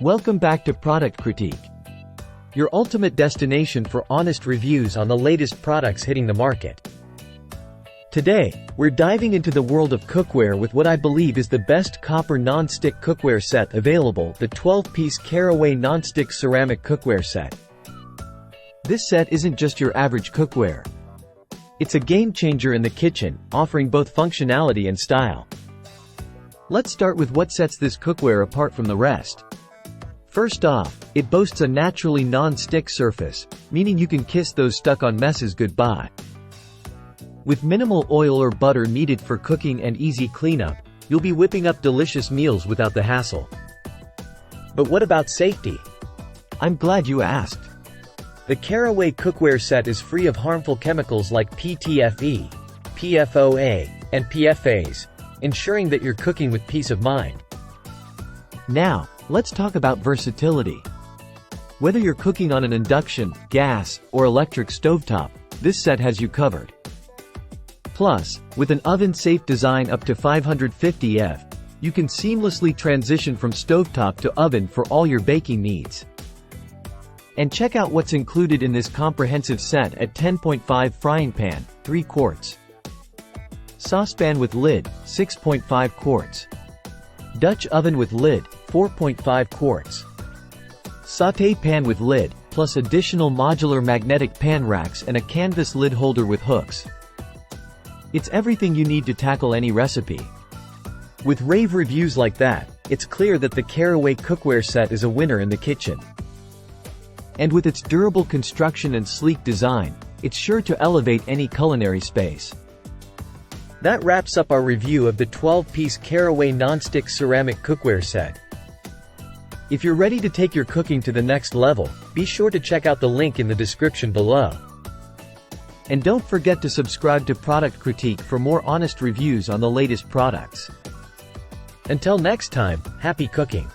Welcome back to Product Critique, your ultimate destination for honest reviews on the latest products hitting the market. Today, we're diving into the world of cookware with what I believe is the best copper non-stick cookware set available, the 12-piece Caraway Nonstick ceramic cookware set. This set isn't just your average cookware. It's a game-changer in the kitchen, offering both functionality and style. Let's start with what sets this cookware apart from the rest. First off, it boasts a naturally non-stick surface, meaning you can kiss those stuck-on messes goodbye. With minimal oil or butter needed for cooking and easy cleanup, you'll be whipping up delicious meals without the hassle. But what about safety? I'm glad you asked. The Caraway cookware set is free of harmful chemicals like PTFE, PFOA, and PFAs, ensuring that you're cooking with peace of mind. Now, let's talk about versatility. Whether you're cooking on an induction, gas, or electric stovetop, this set has you covered. Plus, with an oven-safe design up to 550 F, you can seamlessly transition from stovetop to oven for all your baking needs. And check out what's included in this comprehensive set at 10.5 frying pan, 3 quarts. Saucepan with lid, 6.5 quarts. Dutch oven with lid, 4.5 quarts. Sauté pan with lid, plus additional modular magnetic pan racks and a canvas lid holder with hooks. It's everything you need to tackle any recipe. With rave reviews like that, it's clear that the Caraway cookware set is a winner in the kitchen. And with its durable construction and sleek design, it's sure to elevate any culinary space. That wraps up our review of the 12-piece Caraway Nonstick ceramic cookware set. If you're ready to take your cooking to the next level, be sure to check out the link in the description below. And don't forget to subscribe to Product Critique for more honest reviews on the latest products. Until next time, happy cooking!